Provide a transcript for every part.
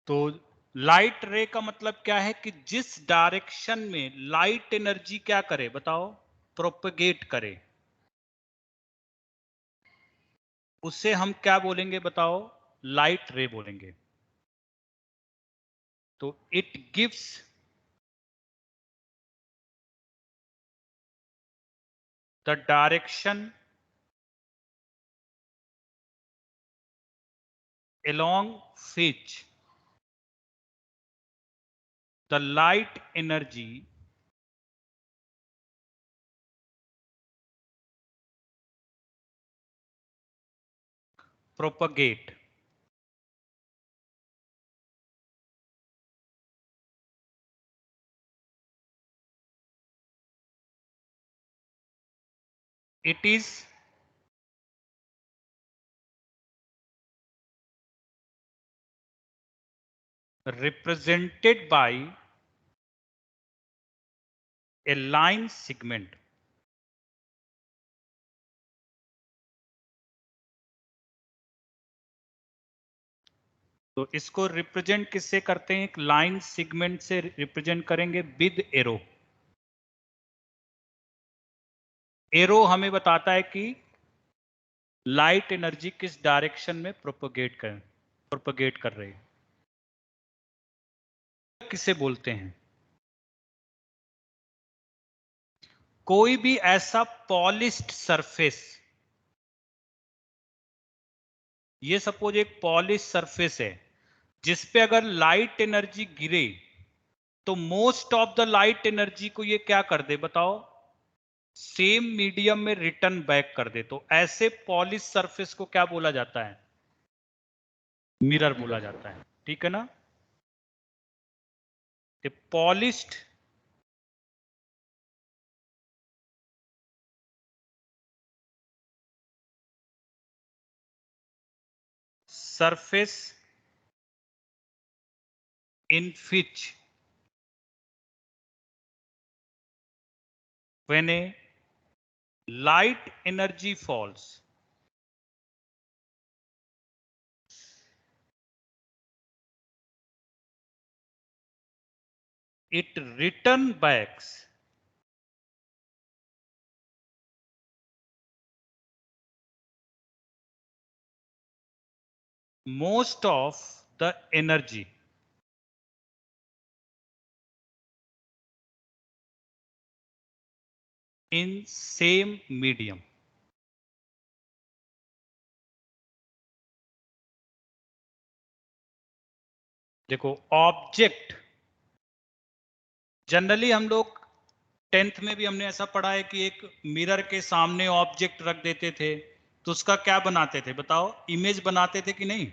तो लाइट रे का मतलब क्या है कि जिस डायरेक्शन में लाइट एनर्जी क्या करे बताओ, प्रोपगेट करे, उसे हम क्या बोलेंगे बताओ, लाइट रे बोलेंगे। तो it gives the direction along which the light energy propagate. It is represented by a line segment. तो इसको रिप्रेजेंट किससे करते हैं, एक लाइन सेगमेंट से रिप्रेजेंट करेंगे विद एरो। एरो हमें बताता है कि लाइट एनर्जी किस डायरेक्शन में प्रोपगेट कर रही है। किसे बोलते हैं, कोई भी ऐसा पॉलिश्ड सरफेस, ये सपोज एक पॉलिश सरफेस है जिस पे अगर लाइट एनर्जी गिरे तो most of the light energy को ये क्या कर दे बताओ, सेम मीडियम में रिटर्न बैक कर दे। तो ऐसे पॉलिश सरफेस को क्या बोला जाता है, मिरर बोला जाता है। ठीक है ना, ए polished surface in which when a light energy falls, it return backs most of the energy in same medium। देखो ऑब्जेक्ट, जनरली हम लोग 10th में भी हमने ऐसा पढ़ा है कि एक मिरर के सामने ऑब्जेक्ट रख देते थे तो उसका क्या बनाते थे बताओ, इमेज बनाते थे कि नहीं,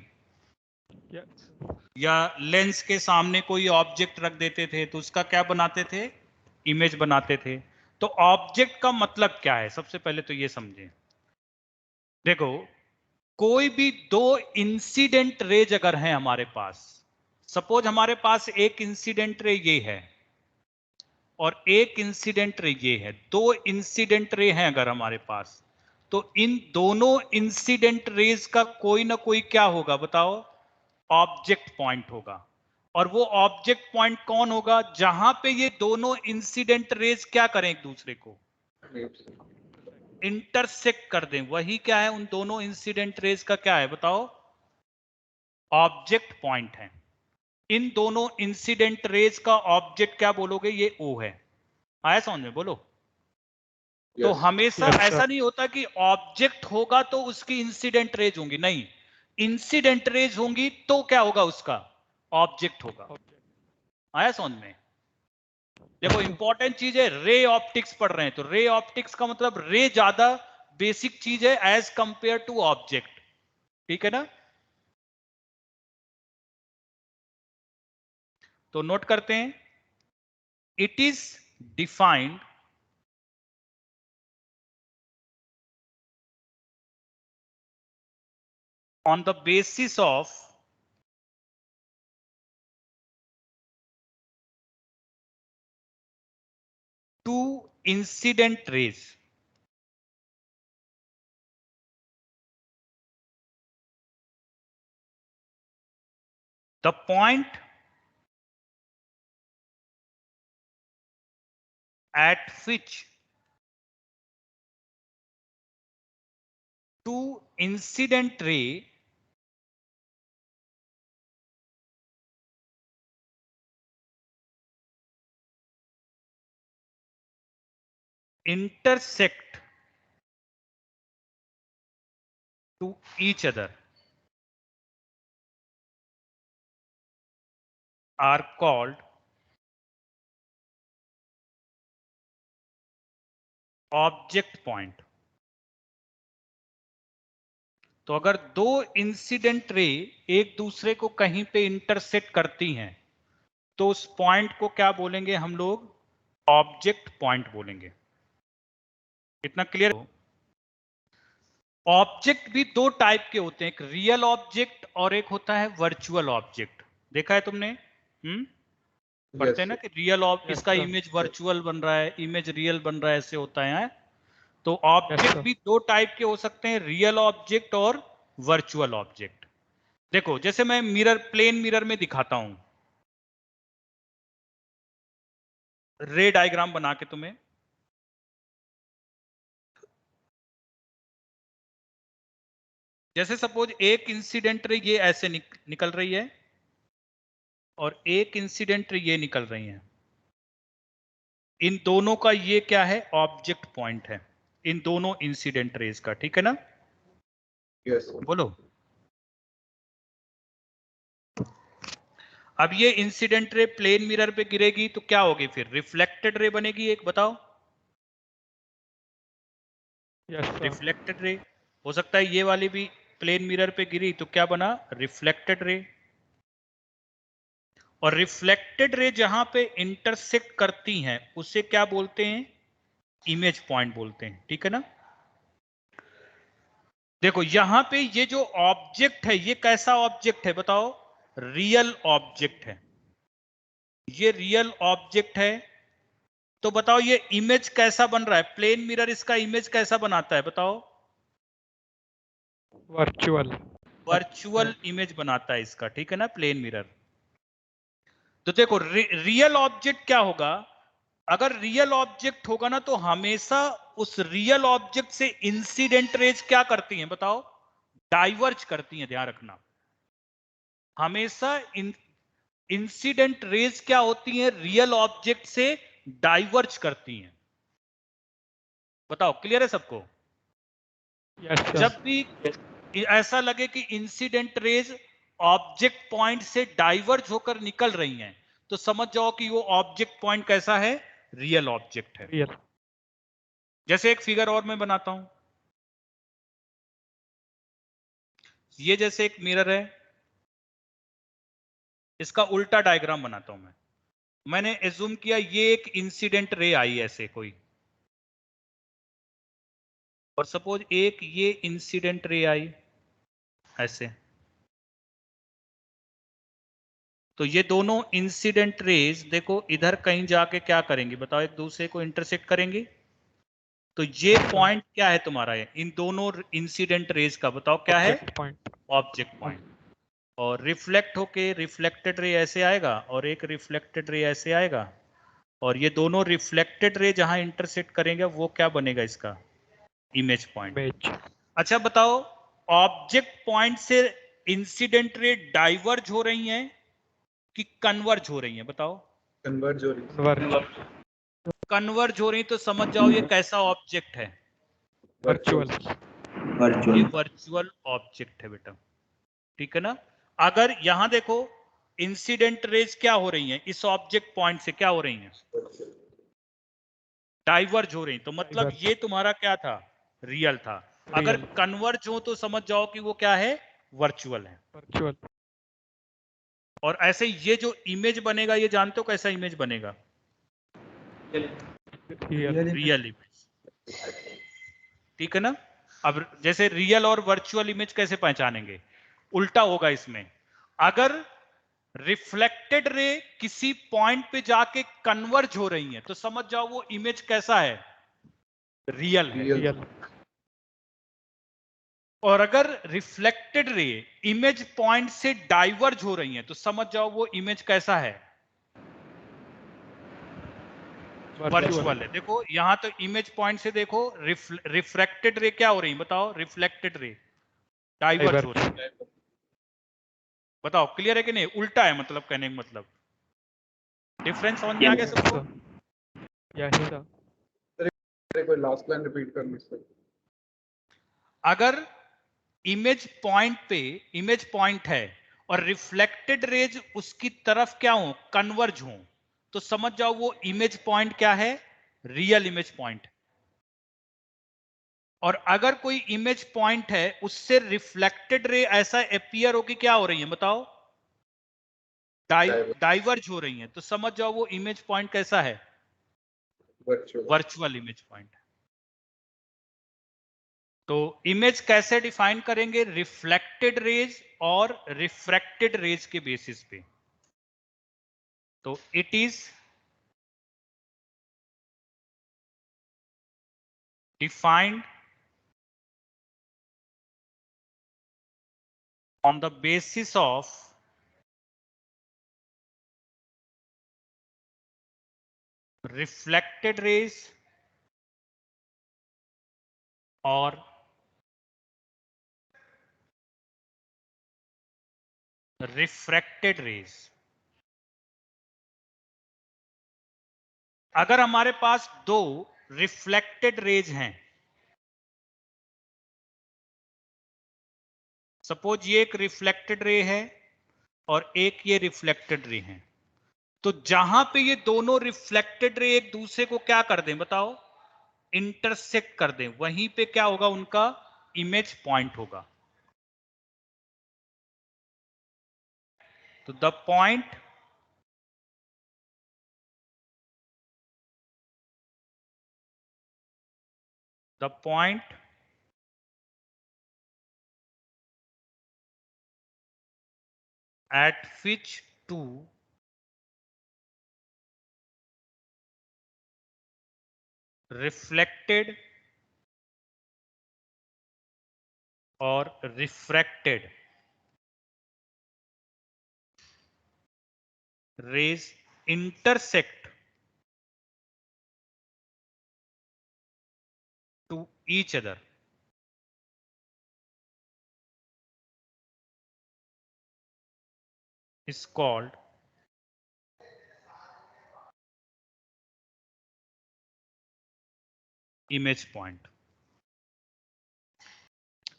या लेंस के सामने कोई ऑब्जेक्ट रख देते थे तो उसका क्या बनाते थे, इमेज बनाते थे। तो ऑब्जेक्ट का मतलब क्या है, सबसे पहले तो ये समझें। देखो कोई भी दो इंसिडेंट रेज अगर हैं हमारे पास, सपोज हमारे पास एक इंसिडेंट रे ये है और एक इंसिडेंट रे ये है, दो इंसिडेंट रे हैं अगर हमारे पास, तो इन दोनों इंसिडेंट रेज का कोई ना कोई क्या होगा बताओ, ऑब्जेक्ट पॉइंट होगा। और वो ऑब्जेक्ट पॉइंट कौन होगा, जहां पे ये दोनों इंसिडेंट रेज क्या करें, एक दूसरे को इंटरसेक्ट कर दें, वही क्या है, उन दोनों इंसिडेंट रेज का क्या है बताओ, ऑब्जेक्ट पॉइंट है। इन दोनों इंसिडेंट रेज का ऑब्जेक्ट क्या बोलोगे, ये ओ है। आया समझ में, बोलो। तो हमेशा ऐसा नहीं होता कि ऑब्जेक्ट होगा तो उसकी इंसिडेंट रेज होंगी, नहीं, इंसिडेंट रेज होंगी तो क्या होगा, उसका ऑब्जेक्ट होगा। आया समझ में। देखो इंपॉर्टेंट चीज है, रे ऑप्टिक्स पढ़ रहे हैं तो रे ऑप्टिक्स का मतलब रे ज्यादा बेसिक चीज है एज कंपेयर टू ऑब्जेक्ट। ठीक है ना, तो नोट करते हैं, it is defined on the basis of two incident rays the point at which two incident ray intersect to each other are called object point. तो अगर दो इंसिडेंट रे एक दूसरे को कहीं पे इंटरसेक्ट करती हैं तो उस पॉइंट को क्या बोलेंगे हम लोग? ऑब्जेक्ट पॉइंट बोलेंगे। इतना क्लियर हो? ऑब्जेक्ट भी दो टाइप के होते हैं, एक रियल ऑब्जेक्ट और एक होता है वर्चुअल ऑब्जेक्ट। देखा है तुमने? पढ़ते हैं ना कि रियल इसका इमेज वर्चुअल बन रहा है, इमेज रियल बन रहा है, ऐसे होता है। तो ऑब्जेक्ट भी दो टाइप के हो सकते हैं, रियल ऑब्जेक्ट और वर्चुअल ऑब्जेक्ट। देखो जैसे मैं मिरर, प्लेन मिरर में दिखाता हूं रे डायग्राम बना के तुम्हें। जैसे सपोज एक इंसिडेंट रे ये ऐसे निकल रही है और एक इंसिडेंट रे ये निकल रही है। इन दोनों का ये क्या है? ऑब्जेक्ट पॉइंट है इन दोनों इंसिडेंट रेज का। ठीक है ना? यस। बोलो। अब ये इंसिडेंट रे प्लेन मिरर पे गिरेगी तो क्या होगी? फिर रिफ्लेक्टेड रे बनेगी एक। बताओ। रिफ्लेक्टेड रे हो सकता है ये वाली भी प्लेन मिरर पे गिरी तो क्या बना? Reflected ray. और रिफ्लेक्टेड रे जहां पे इंटरसेक्ट करती हैं उसे क्या बोलते हैं? इमेज पॉइंट बोलते हैं। ठीक है ना? देखो यहां पे ये जो ऑब्जेक्ट है ये कैसा ऑब्जेक्ट है? बताओ। रियल ऑब्जेक्ट है। ये रियल ऑब्जेक्ट है। तो बताओ ये इमेज कैसा बन रहा है? प्लेन मिरर इसका इमेज कैसा बनाता है? बताओ। वर्चुअल इमेज बनाता है इसका। ठीक है ना? Plane mirror. तो देखो रियल ऑब्जेक्ट क्या होगा? अगर रियल ऑब्जेक्ट होगा ना तो हमेशा उस रियल ऑब्जेक्ट से इंसिडेंट रेज क्या करती हैं? बताओ। डाइवर्ज करती हैं। ध्यान रखना, हमेशा इंसिडेंट रेज क्या होती हैं? रियल ऑब्जेक्ट से डाइवर्ज करती हैं। बताओ, क्लियर है सबको? जब भी ऐसा लगे कि इंसिडेंट रेज ऑब्जेक्ट पॉइंट से डाइवर्ज होकर निकल रही हैं तो समझ जाओ कि वो ऑब्जेक्ट पॉइंट कैसा है? रियल ऑब्जेक्ट है। रियल। जैसे एक फिगर और मैं बनाता हूं। ये जैसे एक मिरर है, इसका उल्टा डायग्राम बनाता हूं मैं। मैंने एज्यूम किया ये एक इंसिडेंट रे आई ऐसे कोई, और सपोज एक ये इंसिडेंट रे आई ऐसे। तो ये दोनों इंसिडेंट रेज देखो इधर कहीं जाके क्या करेंगे? बताओ, एक दूसरे को इंटरसेक्ट करेंगे। तो ये पॉइंट क्या है तुम्हारा? है इन दोनों इंसिडेंट रेज का। बताओ क्या है? Object point. और रिफ्लेक्ट होके रिफ्लेक्टेड रे ऐसे आएगा और एक रिफ्लेक्टेड रे ऐसे आएगा, और ये दोनों रिफ्लेक्टेड रे जहां इंटरसेक्ट करेंगे वो क्या बनेगा? इसका इमेज पॉइंट। अच्छा बताओ, ऑब्जेक्ट पॉइंट से इंसिडेंट रे डाइवर्ज हो रही हैं कि कन्वर्ज हो रही हैं? बताओ। कन्वर्ज हो रही। कन्वर्ज हो रही तो समझ जाओ ये कैसा ऑब्जेक्ट है? वर्चुअल। ये वर्चुअल ऑब्जेक्ट है बेटा। ठीक है ना? अगर यहां देखो इंसिडेंट रेज क्या हो रही हैं? इस ऑब्जेक्ट पॉइंट से क्या हो रही हैं? डाइवर्ज हो रही। तो मतलब ये तुम्हारा क्या था? रियल था। अगर कन्वर्ज हो तो समझ जाओ कि वो क्या है? वर्चुअल है। वर्चुअल। और ऐसे ये जो इमेज बनेगा, ये जानते हो कैसा इमेज बनेगा? Real image. ठीक है ना? अब जैसे रियल और वर्चुअल इमेज कैसे पहचानेंगे? उल्टा होगा इसमें। अगर रिफ्लेक्टेड रे किसी पॉइंट पे जाके कन्वर्ज हो रही है तो समझ जाओ वो इमेज कैसा है? रियल है। रियल। और अगर रिफ्लेक्टेड रे इमेज पॉइंट से डाइवर्ज हो रही है तो समझ जाओ वो इमेज कैसा है, वर्चुअल है। देखो यहां तो इमेज पॉइंट से देखो रिफ्लेक्टेड रे क्या हो रही है, बताओ, रिफ्लेक्टेड रे डाइवर्ज हो रही है। बताओ क्लियर है कि नहीं, उल्टा है मतलब, कहने का मतलब डिफरेंस समझ में आ गया सबको? कोई लास्ट लाइन रिपीट करनी सर। अगर इमेज पॉइंट है और रिफ्लेक्टेड रेज उसकी तरफ क्या हो, कन्वर्ज हो, तो समझ जाओ वो इमेज पॉइंट क्या है, रियल इमेज पॉइंट। और अगर कोई इमेज पॉइंट है उससे रिफ्लेक्टेड रे ऐसा अपीयर हो कि क्या हो रही है, बताओ, डाइवर्ज हो रही है, तो समझ जाओ वो इमेज पॉइंट कैसा है, वर्चुअल इमेज पॉइंट। तो इमेज कैसे डिफाइन करेंगे, रिफ्लेक्टेड रेज और रिफ्रैक्टेड रेज के बेसिस पे। तो it is defined on the basis of reflected rays और refracted rays। अगर हमारे पास दो रिफ्लेक्टेड रेज हैं, सपोज ये एक रिफ्लेक्टेड रे है और एक ये रिफ्लेक्टेड रे है, तो जहां पे ये दोनों रिफ्लेक्टेड रे एक दूसरे को क्या कर दें, बताओ, इंटरसेक्ट कर दें, वहीं पे क्या होगा, उनका इमेज पॉइंट होगा। तो the point at which two reflected or refracted rays intersect to each other is called image point.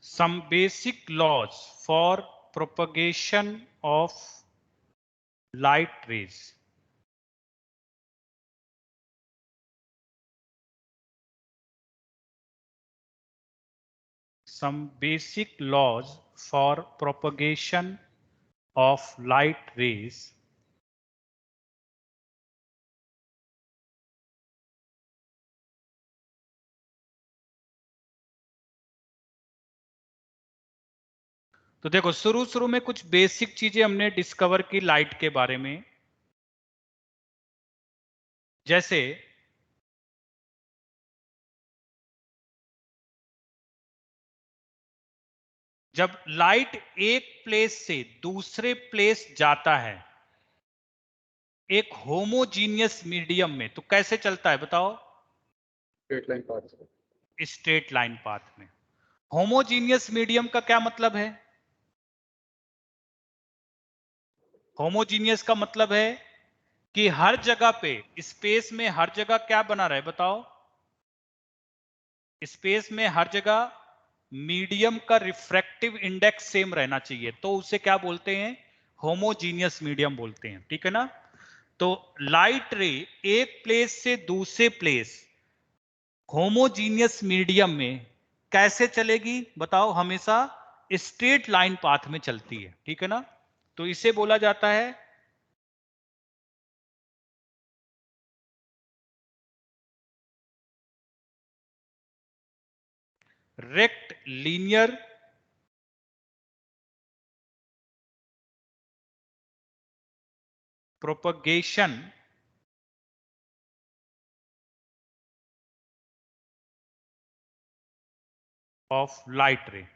Some basic laws for propagation of light rays. Some basic laws for propagation of light rays तो देखो शुरू में कुछ basic चीजें हमने discover की light के बारे में, जैसे जब लाइट एक प्लेस से दूसरे प्लेस जाता है एक होमोजीनियस मीडियम में, तो कैसे चलता है, बताओ, straight line path. Straight line path में। होमोजीनियस मीडियम का क्या मतलब है, होमोजीनियस का मतलब है कि हर जगह पे स्पेस में हर जगह क्या बना रहे, बताओ, स्पेस में हर जगह मीडियम का रिफ्रैक्टिव इंडेक्स सेम रहना चाहिए, तो उसे क्या बोलते हैं, होमोजीनियस मीडियम बोलते हैं, ठीक है ना। तो लाइट रे एक प्लेस से दूसरे प्लेस होमोजीनियस मीडियम में कैसे चलेगी, बताओ, हमेशा स्ट्रेट लाइन पाथ में चलती है, ठीक है ना। तो इसे बोला जाता है rectilinear propagation of light ray.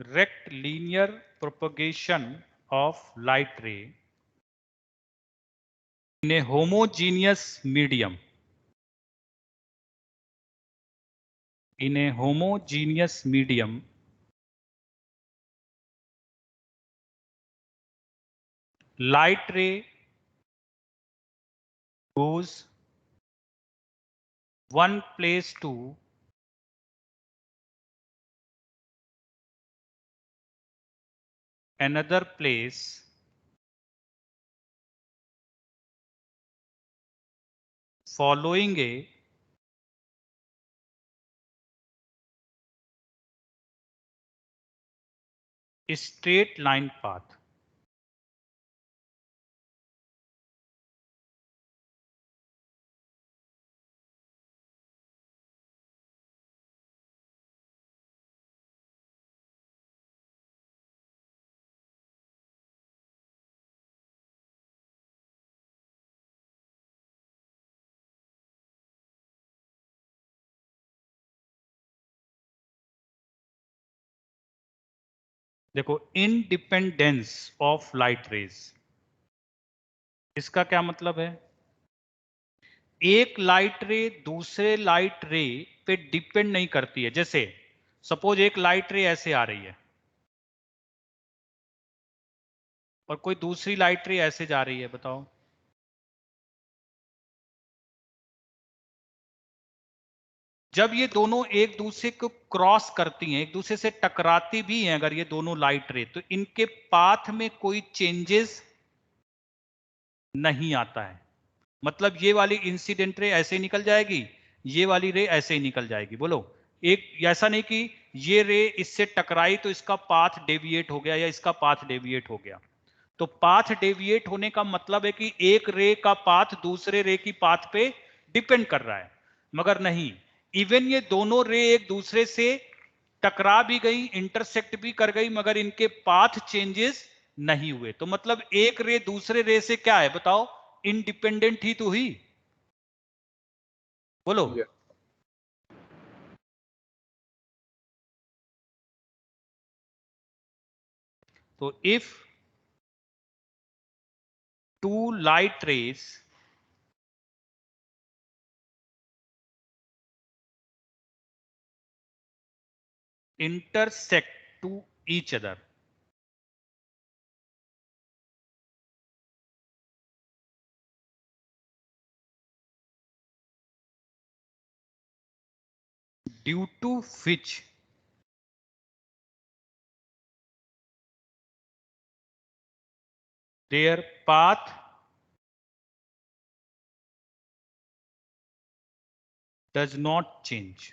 rectilinear propagation of light ray in a homogeneous medium. In a homogeneous medium, light ray goes one place to another place following a straight line path. देखो, independence of light rays, इसका क्या मतलब है? एक light रे दूसरे light रे पे डिपेंड नहीं करती है। जैसे सपोज एक लाइट रे ऐसे आ रही है और कोई दूसरी लाइट रे ऐसे जा रही है, बताओ। जब ये दोनों एक दूसरे को क्रॉस करती हैं, एक दूसरे से टकराती भी हैं, अगर ये दोनों लाइट रे, तो इनके पाथ में कोई चेंजेस नहीं आता है। मतलब ये वाली इंसिडेंट रे ऐसे ही निकल जाएगी, ये वाली रे ऐसे ही निकल जाएगी। बोलो, एक ऐसा नहीं कि ये रे इससे टकराई तो इसका पाथ डेविएट हो गया या इसका पाथ डेविएट हो गया। तो पाथ डेविएट होने का मतलब है कि एक रे का पाथ दूसरे रे की पाथ पे डिपेंड कर रहा है, मगर नहीं, इवन ये दोनों रे एक दूसरे से टकरा भी गई, इंटरसेक्ट भी कर गई, मगर इनके पाथ चेंजेस नहीं हुए। तो मतलब एक रे दूसरे रे से क्या है, बताओ, इंडिपेंडेंट ही तो हुई। बोलो। Yeah. तो if two light rays intersect to each other, due to which their path does not change।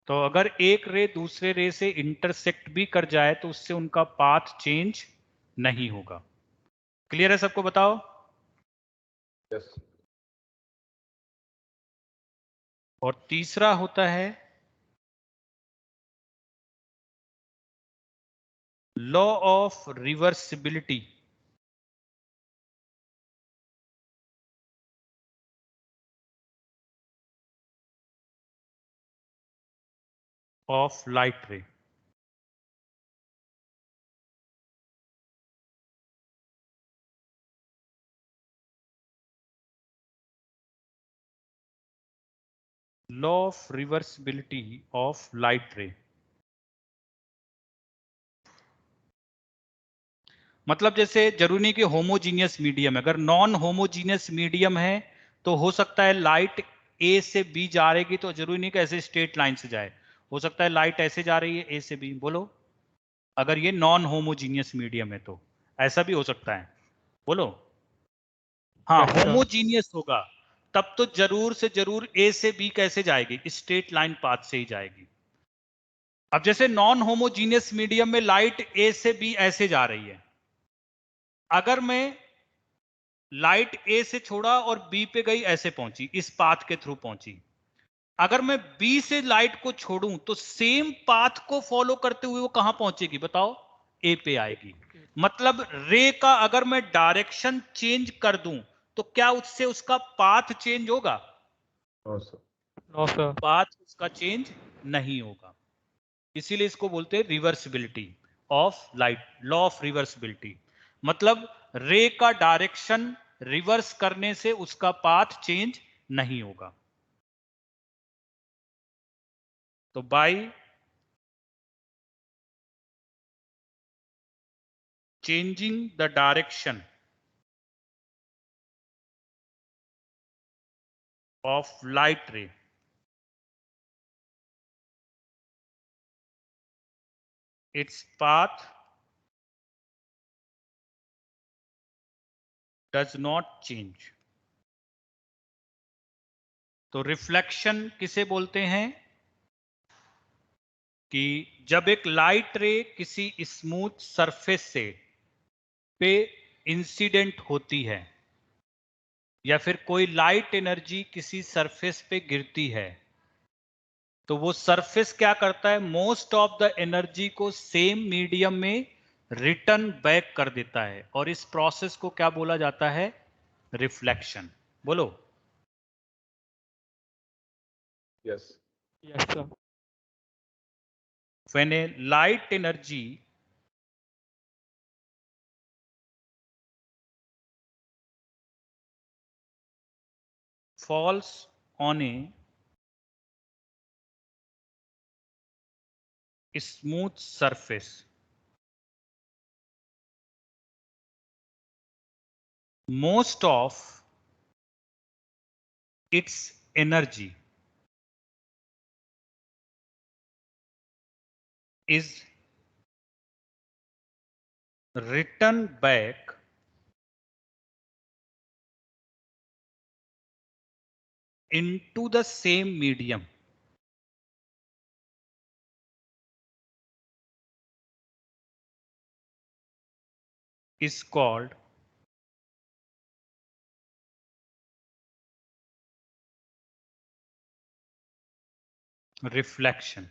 तो अगर एक रे दूसरे रे से इंटरसेक्ट भी कर जाए तो उससे उनका पाथ चेंज नहीं होगा। क्लियर है सबको? बताओ। Yes. और तीसरा होता है law of reversibility of light रे। Law of reversibility of light रे मतलब जैसे जरूरी नहीं कि होमोजीनियस मीडियम है, अगर नॉन होमोजीनियस मीडियम है तो हो सकता है लाइट ए से बी जा रहेगी, तो जरूरी नहीं कि ऐसे स्ट्रेट लाइन से जाए, हो सकता है लाइट ऐसे जा रही है ए से बी। बोलो, अगर ये नॉन होमोजीनियस मीडियम है तो ऐसा भी हो सकता है। बोलो। हाँ, Yes, sir. होमोजीनियस होगा तब तो जरूर से जरूर ए से बी कैसे जाएगी, स्ट्रेट लाइन पाथ से ही जाएगी। अब जैसे नॉन होमोजीनियस मीडियम में लाइट ए से बी ऐसे जा रही है, अगर मैं लाइट ए से छोड़ा और बी पे गई, ऐसे पहुंची, इस पाथ के थ्रू पहुंची, अगर मैं बी से लाइट को छोड़ूं तो सेम पाथ को फॉलो करते हुए वो कहां पहुंचेगी, बताओ? ए पे आएगी। मतलब रे का अगर मैं डायरेक्शन चेंज कर दूं तो क्या उससे उसका पाथ चेंज होगा? No, sir. No, sir. Path उसका चेंज नहीं होगा। इसीलिए इसको बोलते हैं reversibility of light, law of reversibility. मतलब रे का डायरेक्शन रिवर्स करने से उसका पाथ चेंज नहीं होगा। तो bye changing the direction of light ray, its path does not change। तो रिफ्लेक्शन किसे बोलते हैं कि जब एक लाइट रे किसी स्मूथ सरफेस से पे इंसिडेंट होती है या फिर कोई लाइट एनर्जी किसी सरफेस पे गिरती है, तो वो सरफेस क्या करता है, मोस्ट ऑफ द एनर्जी को सेम मीडियम में रिटर्न बैक कर देता है, और इस प्रोसेस को क्या बोला जाता है, रिफ्लेक्शन। बोलो। Yes. Yes, sir. When a light energy falls on a smooth surface, most of its energy is returned back into the same medium is called reflection।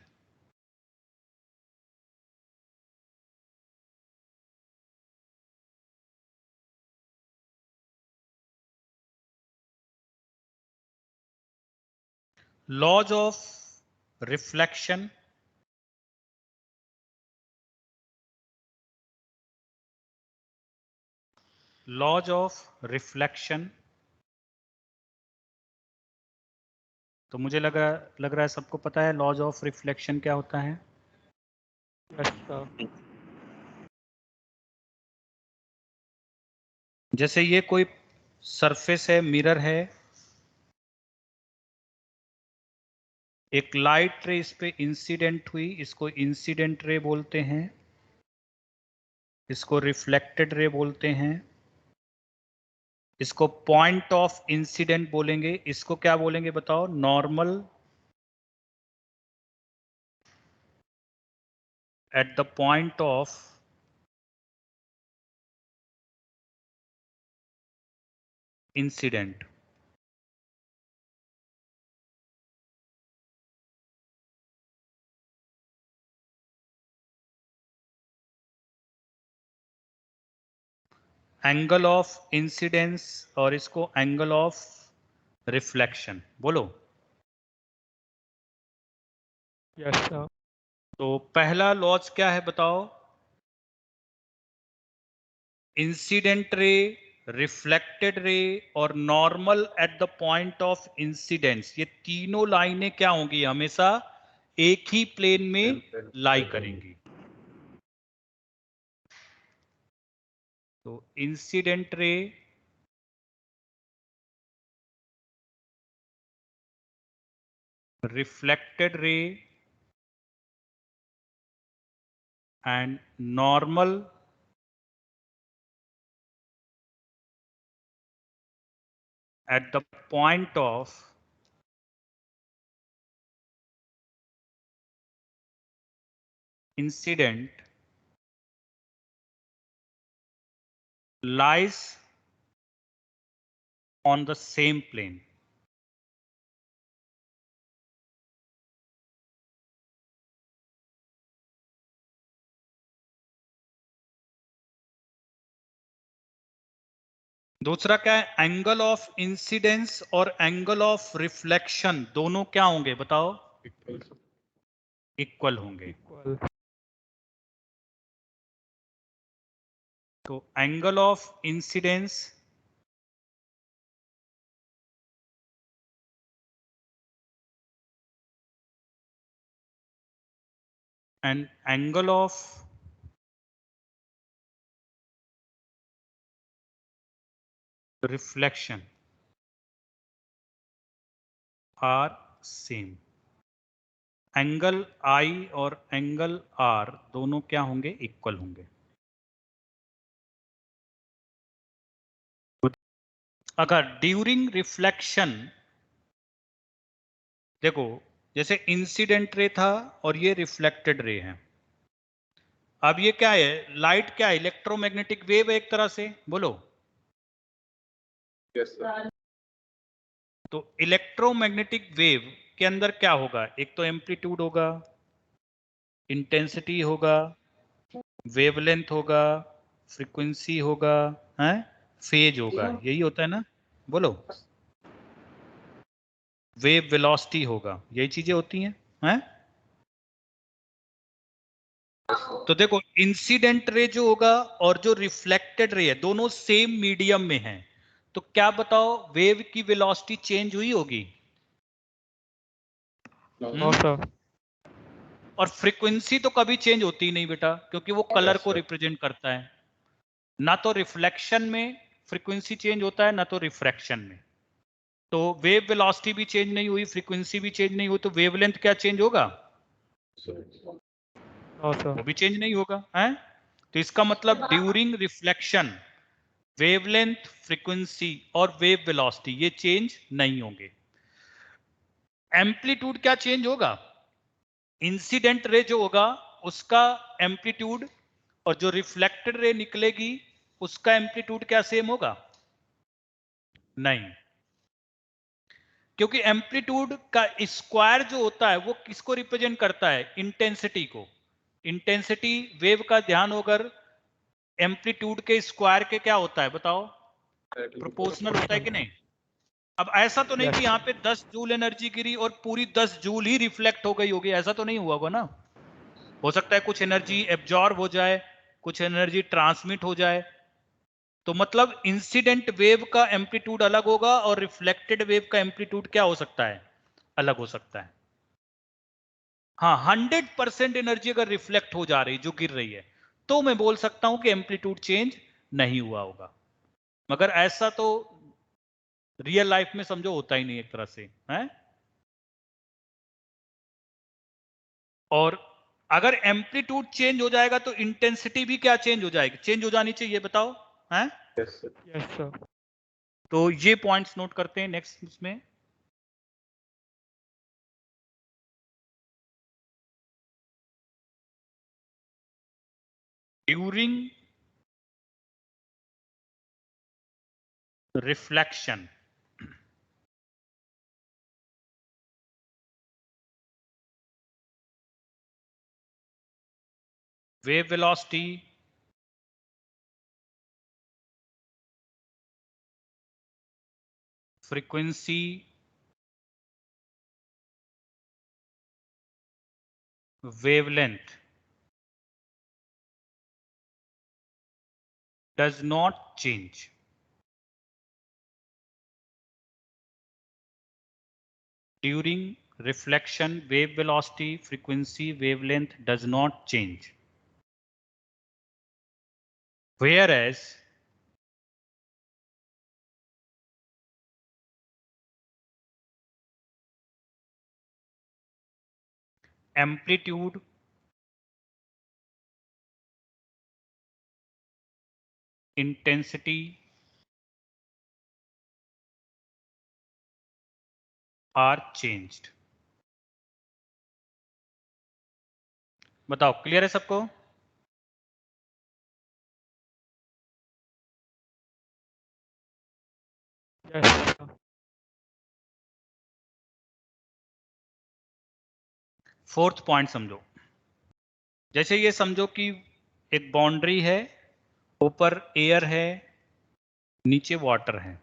Laws of reflection, laws of reflection. तो मुझे लग रहा है सबको पता है laws of reflection क्या होता है। Yes, sir. जैसे ये कोई सरफेस है, मिरर है, एक लाइट रे इस पे इंसिडेंट हुई, इसको इंसिडेंट रे बोलते हैं, इसको रिफ्लेक्टेड रे बोलते हैं, इसको पॉइंट ऑफ इंसिडेंट बोलेंगे, इसको क्या बोलेंगे बताओ, normal at the point of incident. Angle of incidence और इसको एंगल ऑफ रिफ्लेक्शन बोलो। Yes, sir. तो पहला लॉज क्या है बताओ, इंसिडेंट रे, रिफ्लेक्टेड रे और normal at the point of incidence, ये तीनों लाइनें क्या होंगी, हमेशा एक ही प्लेन में लाई करेंगी। तो incident ray, reflected ray and normal at the point of incident lies on the same plane। दूसरा क्या है, एंगल ऑफ इंसिडेंस और एंगल ऑफ रिफ्लेक्शन दोनों क्या होंगे बताओ, इक्वल होंगे। equal, तो angle of incidence and angle of reflection are same. Angle I और एंगल आर दोनों क्या होंगे? इक्वल होंगे। अगर ड्यूरिंग रिफ्लेक्शन, देखो जैसे इंसिडेंट रे था और ये रिफ्लेक्टेड रे है। अब ये क्या है? लाइट क्या है? इलेक्ट्रोमैग्नेटिक वेव है एक तरह से, बोलो। Yes, sir. तो इलेक्ट्रोमैग्नेटिक वेव के अंदर क्या होगा? एक तो एम्पलीट्यूड होगा, इंटेंसिटी होगा, वेवलेंथ होगा, फ्रीक्वेंसी होगा, है, फेज होगा। यही होता है ना, बोलो। वेव वेलोसिटी होगा, यही चीजें होती हैं? तो देखो इंसिडेंट रे जो होगा और जो रिफ्लेक्टेड रे है दोनों सेम मीडियम में हैं, तो क्या बताओ वेव की वेलोसिटी चेंज हुई होगी? no sir, और फ्रीक्वेंसी तो कभी चेंज होती ही नहीं बेटा, क्योंकि वो कलर Yes, को sir. रिप्रेजेंट करता है। ना तो रिफ्लेक्शन में फ्रीक्वेंसी चेंज होता है, ना तो रिफ्रैक्शन में। तो वेव वेलोसिटी भी चेंज नहीं हुई, फ्रीक्वेंसी भी चेंज नहीं हुई, तो वेवलेंथ क्या चेंज होगा? Sir. no sir, वो भी चेंज नहीं होगा, है? तो इसका मतलब ड्यूरिंग रिफ्लेक्शन वेवलेंथ, फ्रीक्वेंसी और वेव वेलोसिटी ये चेंज नहीं होंगे। एम्पलीट्यूड क्या चेंज होगा? इंसिडेंट रे जो होगा उसका एम्पलीट्यूड और जो रिफ्लेक्टेड रे निकलेगी उसका एम्पलीट्यूड क्या सेम होगा? नहीं, क्योंकि एम्पलीट्यूड का स्क्वायर जो होता है वो किसको रिप्रेजेंट करता है? इंटेंसिटी को। इंटेंसिटी वेव का ध्यान होकर एम्पलीट्यूड के स्क्वायर के क्या होता है बताओ? प्रोपोर्शनल होता है कि नहीं? अब ऐसा तो नहीं yes कि यहां पे 10 जूल एनर्जी गिरी और पूरी 10 जूल ही रिफ्लेक्ट हो गई होगी, ऐसा तो नहीं हुआ होगा ना। हो सकता है कुछ एनर्जी एब्जॉर्ब हो जाए, कुछ एनर्जी ट्रांसमिट हो जाए। तो मतलब इंसिडेंट वेव का एम्पलीट्यूड अलग होगा और रिफ्लेक्टेड वेव का एम्पलीट्यूड क्या हो सकता है? अलग हो सकता है। हाँ, 100% एनर्जी अगर रिफ्लेक्ट हो जा रही जो गिर रही है तो मैं बोल सकता हूं कि एम्पलीट्यूड चेंज नहीं हुआ होगा, मगर ऐसा तो रियल लाइफ में समझो होता ही नहीं एक तरह से, है? और अगर एम्पलीट्यूड चेंज हो जाएगा तो इंटेंसिटी भी क्या चेंज हो जाएगी? चेंज हो जानी चाहिए, बताओ, हैं? Yes, sir. yes sir, तो ये पॉइंट्स नोट करते हैं नेक्स्ट इसमें। During reflection wave velocity frequency wavelength does not change. During reflection, wave velocity, frequency, wavelength does not change. Whereas amplitude, intensity are changed. बताओ क्लियर है सबको? yes sir, fourth point समझो। जैसे ये समझो कि एक बाउंड्री है, ऊपर एयर है, नीचे वाटर है।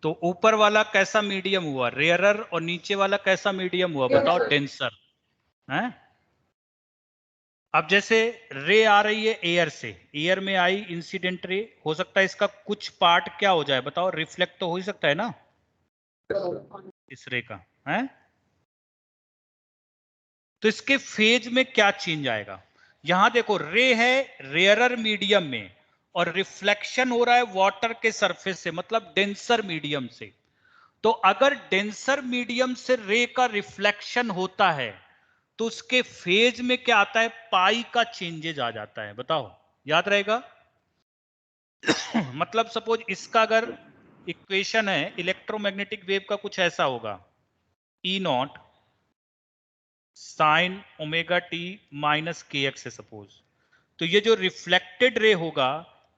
तो ऊपर वाला कैसा मीडियम हुआ, रेयरर, और नीचे वाला कैसा मीडियम हुआ बताओ, डेंसर है। अब जैसे रे आ रही है एयर से, एयर में आई इंसिडेंट रे, हो सकता है इसका कुछ पार्ट क्या हो जाए बताओ, रिफ्लेक्ट तो हो ही सकता है ना इस रे का, है। तो इसके फेज में क्या चेंज आएगा, यहां देखो रे है रेयरर मीडियम में और रिफ्लेक्शन हो रहा है वाटर के सरफेस से, मतलब डेंसर मीडियम से। तो अगर डेंसर मीडियम से रे का रिफ्लेक्शन होता है तो उसके फेज में क्या आता है, पाई का चेंजेज आ जाता है, बताओ याद रहेगा। मतलब सपोज इसका अगर इक्वेशन है इलेक्ट्रोमैग्नेटिक वेव का, कुछ ऐसा होगा, E naught sine omega T minus K X है सपोज। तो ये जो रिफ्लेक्टेड रे होगा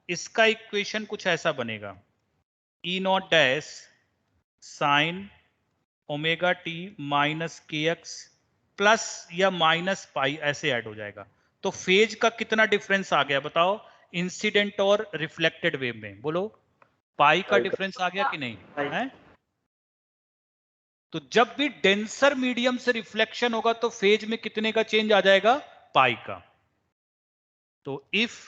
इसका इक्वेशन कुछ ऐसा बनेगा, E naught dash sine omega T minus K X plus या माइनस पाई, ऐसे ऐड हो जाएगा। तो फेज का कितना डिफरेंस आ गया बताओ इंसिडेंट और रिफ्लेक्टेड वेव में, बोलो पाई का डिफरेंस आ गया कि नहीं है। तो जब भी डेंसर मीडियम से रिफ्लेक्शन होगा तो फेज में कितने का चेंज आ जाएगा, पाई का। तो if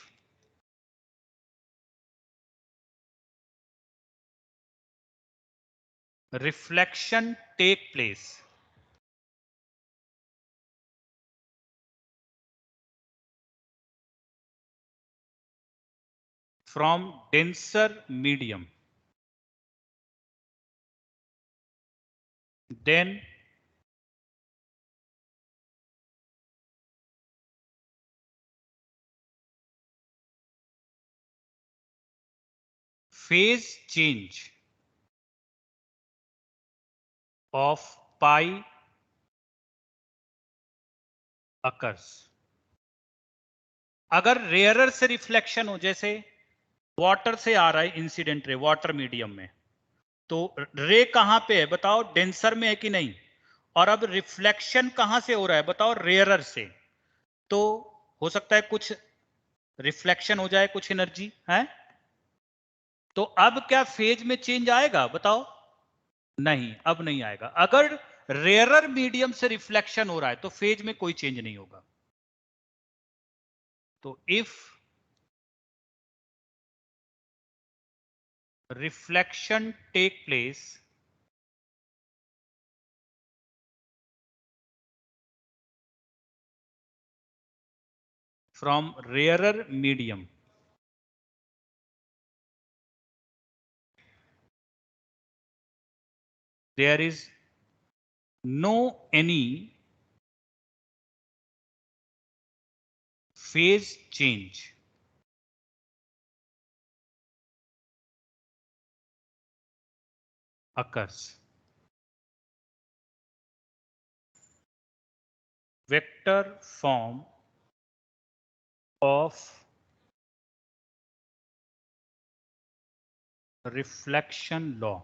reflection take place from denser medium, then phase change of pi occurs। अगर रेयरर से रिफ्लेक्शन हो, जैसे वाटर से आ रहा है इंसिडेंट रे वाटर मीडियम में, तो रे कहां पे है बताओ, डेंसर में है कि नहीं, और अब रिफ्लेक्शन कहां से हो रहा है बताओ, रेयरर से। तो हो सकता है कुछ रिफ्लेक्शन हो जाए, कुछ एनर्जी है। तो अब क्या फेज में चेंज आएगा बताओ, नहीं अब नहीं आएगा। अगर रेयरर मीडियम से रिफ्लेक्शन हो रहा है तो फेज में कोई चेंज नहीं होगा। तो if reflection take place from rarer medium, there is no any phase change occurs। Vector form of reflection law।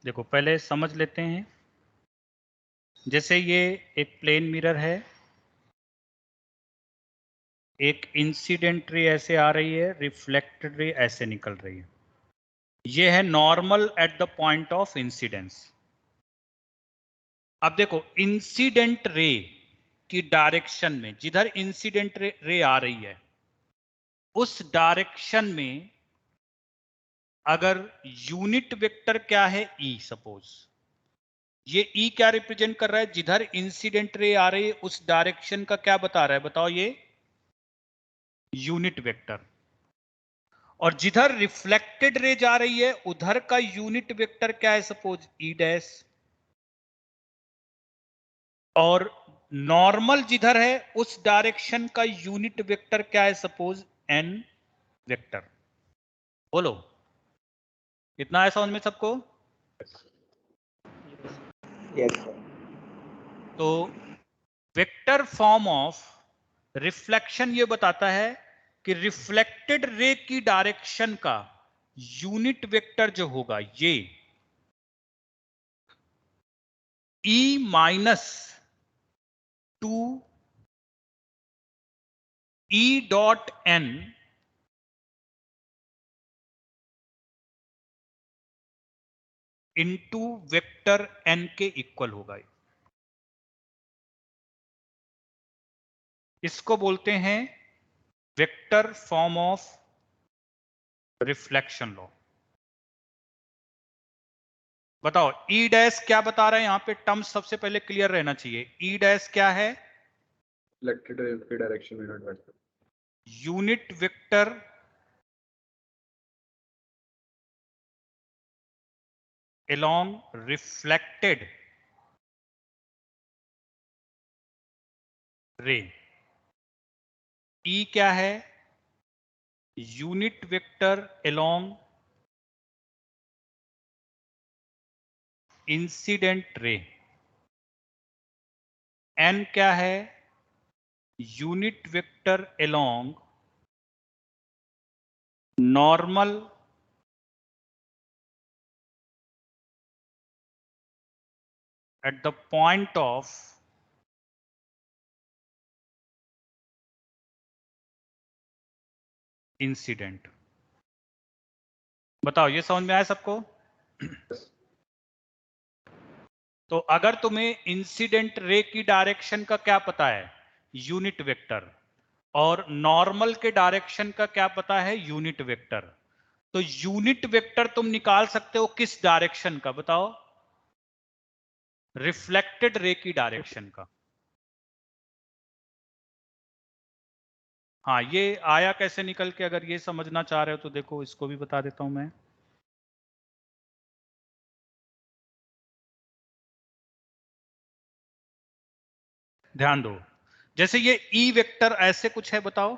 देखो पहले समझ लेते हैं, जैसे ये एक प्लेन मिरर है, एक इंसिडेंट रे ऐसे आ रही है, रिफ्लेक्टेड रे ऐसे निकल रही है। ये है normal at the point of incidence. अब देखो इंसिडेंट रे की डायरेक्शन में, जिधर इंसिडेंट रे आ रही है उस डायरेक्शन में अगर यूनिट वेक्टर क्या है ई, सपोज ये ई क्या रिप्रेजेंट कर रहा है, जिधर इंसिडेंट रे आ रही है उस डायरेक्शन का क्या बता रहा है बताओ, ये यूनिट वेक्टर। और जिधर रिफ्लेक्टेड रे जा रही है उधर का यूनिट वेक्टर क्या है, सपोज ई डैश। और नॉर्मल जिधर है उस डायरेक्शन का यूनिट वेक्टर क्या है, सपोज एन वेक्टर। बोलो इतना है समझ में सबको। Yes, sir. तो वेक्टर फॉर्म ऑफ रिफ्लेक्शन ये बताता है कि रिफ्लेक्टेड रे की डायरेक्शन का यूनिट वेक्टर जो होगा ये E minus 2 E dot n into vector n के इक्वल होगा। इसको बोलते हैं vector form of reflection law. बताओ E डैश क्या बता रहे हैं यहां पे, टर्म्स सबसे पहले क्लियर रहना चाहिए। E डैश क्या है? Reflected ray की direction unit vector. Unit vector along reflected ray। E क्या है? Unit vector along incident ray. N क्या है? Unit vector along normal at the point of incident. बताओ ये समझ में आया सबको? तो अगर तुम्हें इंसिडेंट रे की डायरेक्शन का क्या पता है? Unit vector. और नॉर्मल के डायरेक्शन का क्या पता है? Unit vector. तो यूनिट वेक्टर तुम निकाल सकते हो किस डायरेक्शन का? बताओ। रिफ्लेक्टेड रे की डायरेक्शन का। हाँ, ये आया कैसे निकल के, अगर ये समझना चाह रहे हो तो देखो इसको भी बता देता हूं मैं। ध्यान दो, जैसे ये ई वेक्टर ऐसे कुछ है, बताओ।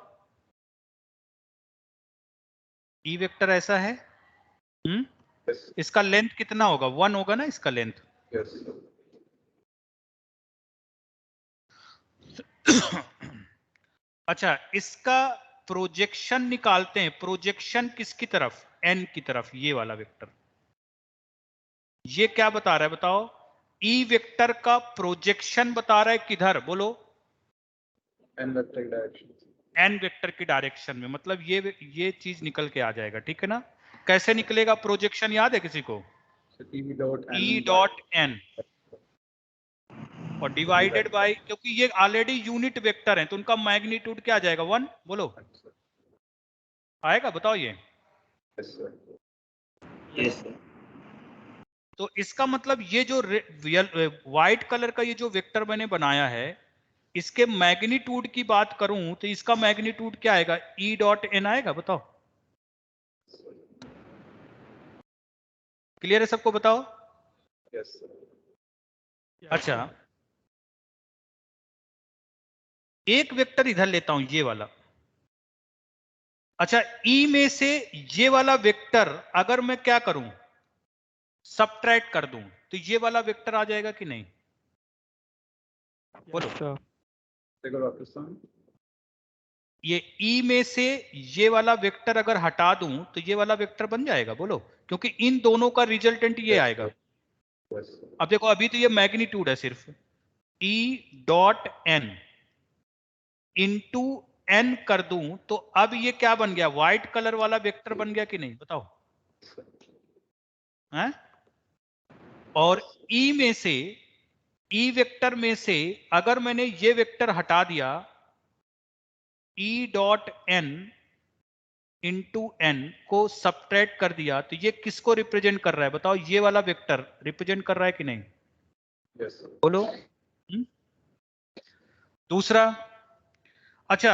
ई वेक्टर ऐसा है। Yes. इसका लेंथ कितना होगा? 1 होगा ना इसका लेंथ। Yes. अच्छा, इसका प्रोजेक्शन निकालते हैं। प्रोजेक्शन किसकी तरफ? एन की तरफ, ये वाला वेक्टर। ये क्या बता रहा है बताओ? ई वेक्टर का प्रोजेक्शन बता रहा है किधर? बोलो। N vector direction. N vector की डायरेक्शन में। मतलब ये चीज निकल के आ जाएगा, ठीक है ना? कैसे निकलेगा प्रोजेक्शन, याद है किसी को? So E dot N E by dot N और डिवाइडेड बाय, क्योंकि ये ऑलरेडी यूनिट वेक्टर है तो उनका मैग्नीट्यूड क्या आ जाएगा? 1। बोलो आएगा, बताओ ये। Yes, sir. Yes, sir. तो इसका मतलब ये जो व्हाइट कलर का ये जो वेक्टर मैंने बनाया है, इसके मैग्नीट्यूड की बात करूं तो इसका मैग्नीट्यूड क्या आएगा? ई डॉट एन आएगा, बताओ। क्लियर है सबको? बताओ। Yes, sir. अच्छा, एक वेक्टर इधर लेता हूं, ये वाला। अच्छा, ई में से ये वाला वेक्टर अगर मैं क्या करूं? सबट्रैक्ट कर दूं तो ये वाला वेक्टर आ जाएगा कि नहीं? बोलो। Yes, sir. देखो डॉक्टर साहब, ये ई में से ये वाला वेक्टर अगर हटा दूं तो ये वाला वेक्टर बन जाएगा, बोलो। क्योंकि इन दोनों का रिजल्टेंट ये Yes, आएगा। sir. Yes, sir. अब देखो, अभी तो ये मैग्नीट्यूड है सिर्फ। E dot N into N कर दूं तो अब ये क्या बन गया? व्हाइट कलर वाला वेक्टर बन गया कि नहीं? बताओ। हैं? और ई में से, ई वेक्टर में से अगर मैंने ये वेक्टर हटा दिया, E dot N into N को सबट्रैक्ट कर दिया, तो ये किसको रिप्रेजेंट कर रहा है? बताओ। ये वाला वेक्टर रिप्रेजेंट कर रहा है कि नहीं? Yes, sir. बोलो। दूसरा, अच्छा,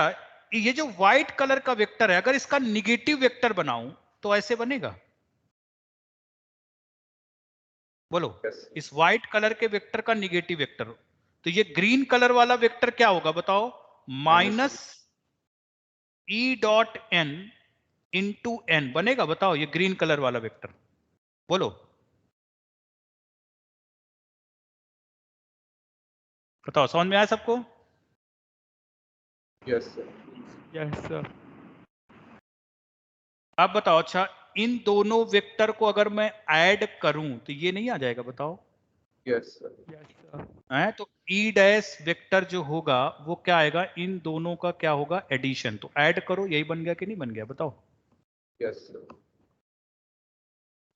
ये जो व्हाइट कलर का वेक्टर है, अगर इसका निगेटिव वेक्टर बनाऊं तो ऐसे बनेगा? बोलो। Yes. इस व्हाइट कलर के वेक्टर का निगेटिव वेक्टर, तो ये ग्रीन कलर वाला वेक्टर क्या होगा? बताओ। Minus E dot N into N बनेगा, बताओ। ये ग्रीन कलर वाला वेक्टर, बोलो। बताओ, समझ में आया सबको? Yes, sir. Yes, sir. आप बताओ, अच्छा इन दोनों वेक्टर को अगर मैं ऐड करूं तो ये नहीं आ जाएगा? बताओ। Yes, sir. Yes, sir. है तो ई डैश वेक्टर जो होगा वो क्या आएगा? इन दोनों का क्या होगा? एडिशन। तो ऐड करो, यही बन गया कि नहीं बन गया? बताओ। Yes, sir.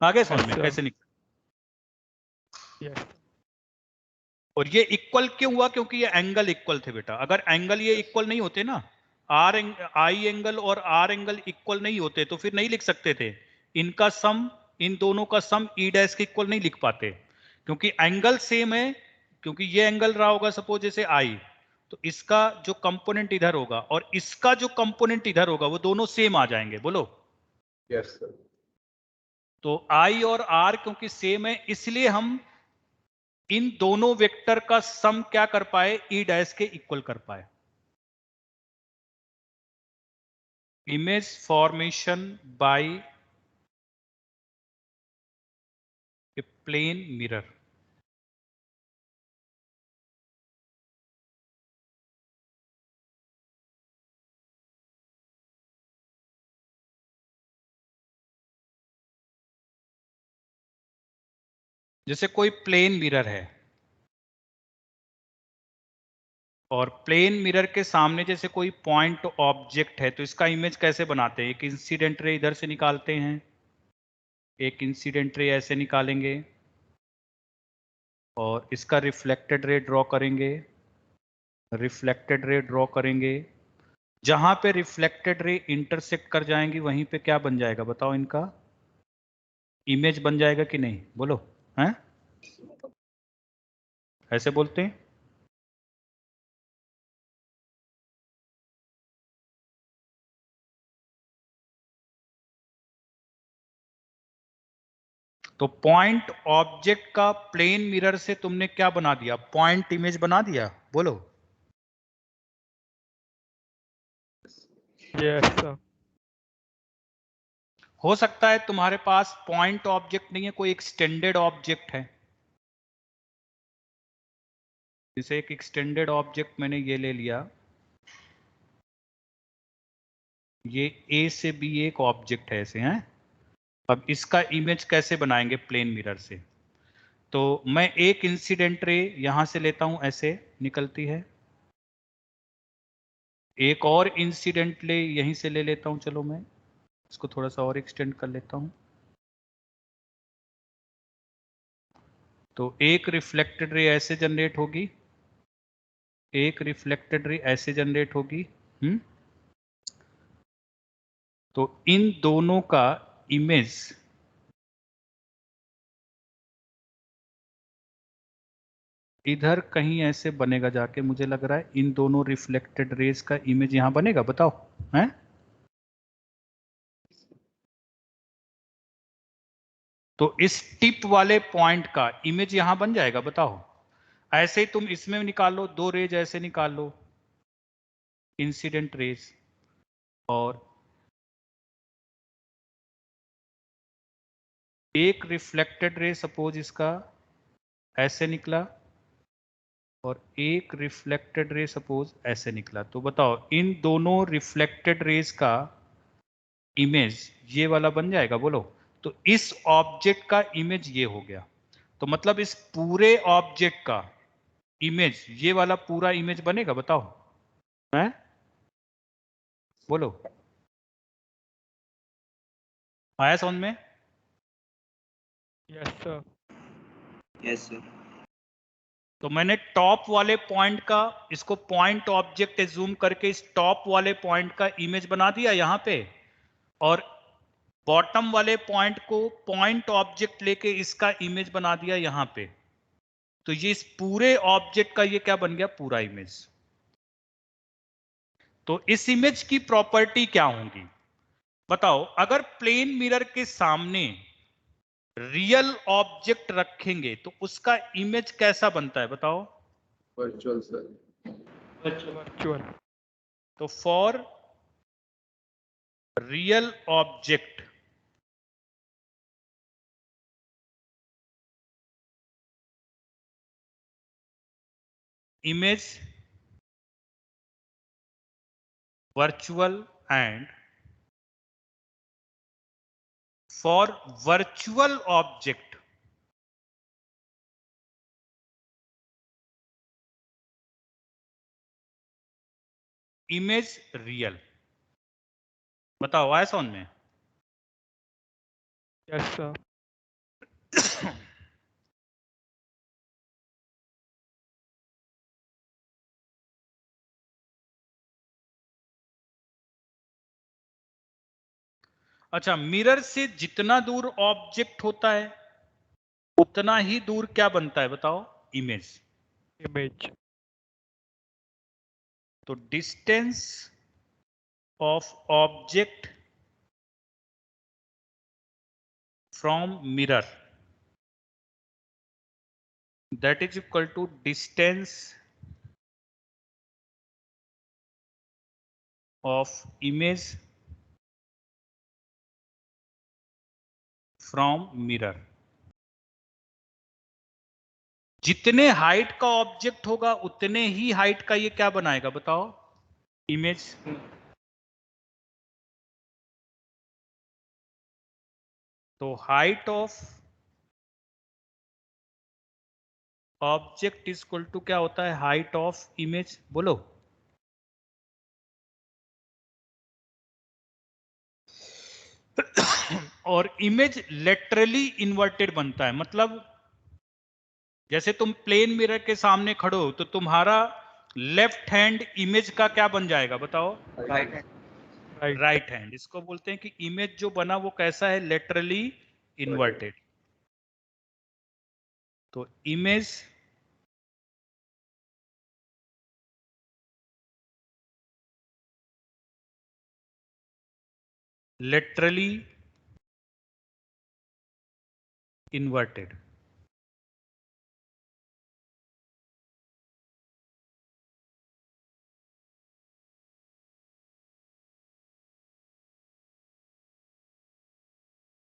आगे Yes, समझ में sir. कैसे निकल? Yes. और ये इक्वल क्यों हुआ? क्योंकि ये एंगल इक्वल थे बेटा। अगर एंगल ये इक्वल नहीं होते ना, आई एंगल और आर एंगल इक्वल नहीं होते तो फिर नहीं लिख सकते थे। इनका सम, इन दोनों का सम ई डैश के इक्वल नहीं लिख पाते, क्योंकि एंगल सेम है। क्योंकि ये एंगल रहा होगा सपोज जैसे आई, तो इसका जो कंपोनेंट इधर होगा और इसका जो कंपोनेंट इधर होगा वो दोनों सेम आ जाएंगे। बोलो। Yes, sir. तो आई और आर क्योंकि सेम है, इसलिए हम इन दोनों वेक्टर का सम क्या कर पाए? ई डैश के इक्वल कर पाए। Image formation by a plane mirror. जैसे कोई प्लेन मिरर है और प्लेन मिरर के सामने जैसे कोई पॉइंट ऑब्जेक्ट है, तो इसका इमेज कैसे बनाते हैं? एक इंसिडेंट रे इधर से निकालते हैं, एक इंसिडेंट रे ऐसे निकालेंगे और इसका रिफ्लेक्टेड रे ड्रॉ करेंगे, रिफ्लेक्टेड रे ड्रॉ करेंगे। जहां पे रिफ्लेक्टेड रे इंटरसेक्ट कर जाएंगी वहीं पे क्या बन जाएगा? बताओ। इनका इमेज बन जाएगा कि नहीं? बोलो। हैं? ऐसे बोलते हैं। तो पॉइंट ऑब्जेक्ट का प्लेन मिरर से तुमने क्या बना दिया? पॉइंट इमेज बना दिया। बोलो। Yes, sir. हो सकता है तुम्हारे पास पॉइंट ऑब्जेक्ट नहीं है, कोई एक्सटेंडेड ऑब्जेक्ट है। जैसे एक एक्सटेंडेड ऑब्जेक्ट मैंने ये ले लिया, ये ए से बी एक ऑब्जेक्ट है ऐसे हैं। अब इसका इमेज कैसे बनाएंगे प्लेन मिरर से? तो मैं एक इंसिडेंट रे यहां से लेता हूं, ऐसे निकलती है। एक और इंसिडेंट ले यहीं से ले लेता हूं। चलो मैं इसको थोड़ा सा और एक्सटेंड कर लेता हूं। तो एक रिफ्लेक्टेड रे ऐसे जनरेट होगी, एक रिफ्लेक्टेड रे ऐसे जनरेट होगी। तो इन दोनों का इमेज इधर कहीं ऐसे बनेगा जाके, मुझे लग रहा है इन दोनों रिफ्लेक्टेड रेज का इमेज यहां बनेगा। बताओ। हैं? तो इस टिप वाले पॉइंट का इमेज यहां बन जाएगा। बताओ। ऐसे ही तुम इसमें निकाल लो, दो रेज ऐसे निकाल लो, इंसिडेंट रेज, और एक रिफ्लेक्टेड रे सपोज इसका ऐसे निकला और एक रिफ्लेक्टेड रे सपोज ऐसे निकला। तो बताओ इन दोनों रिफ्लेक्टेड रेज का इमेज ये वाला बन जाएगा। बोलो। तो इस ऑब्जेक्ट का इमेज ये हो गया। तो मतलब इस पूरे ऑब्जेक्ट का इमेज ये वाला पूरा इमेज बनेगा। बताओ। है? बोलो। आया समझ में? Yes, sir. Yes, sir. तो मैंने टॉप वाले पॉइंट का, इसको पॉइंट ऑब्जेक्ट जूम करके इस टॉप वाले पॉइंट का इमेज बना दिया यहां पे, और बॉटम वाले पॉइंट को पॉइंट ऑब्जेक्ट लेके इसका इमेज बना दिया यहां पे। तो ये इस पूरे ऑब्जेक्ट का ये क्या बन गया? पूरा इमेज। तो इस इमेज की प्रॉपर्टी क्या होंगी? बताओ। अगर प्लेन मिरर के सामने रियल ऑब्जेक्ट रखेंगे तो उसका इमेज कैसा बनता है? बताओ। Virtual, sir. Virtual. तो for real object image virtual and for virtual object image real. बताओ आया समझ में? Yes, sir. अच्छा, मिरर से जितना दूर ऑब्जेक्ट होता है उतना ही दूर क्या बनता है बताओ? इमेज. Image. तो distance of object from mirror that is equal to distance of image from mirror. जितने हाइट का ऑब्जेक्ट होगा उतने ही हाइट का ये क्या बनाएगा बताओ? इमेज. तो height of object is equal to क्या होता है? Height of image. बोलो. और इमेज लेटरली इन्वर्टेड बनता है. मतलब जैसे तुम प्लेन मिरर के सामने खड़ो हो तो तुम्हारा लेफ्ट हैंड इमेज का क्या बन जाएगा बताओ? Right hand. Right. Right hand. इसको बोलते हैं कि इमेज जो बना वो कैसा है? Laterally inverted. तो इमेज लेटरली इन्वर्टेड.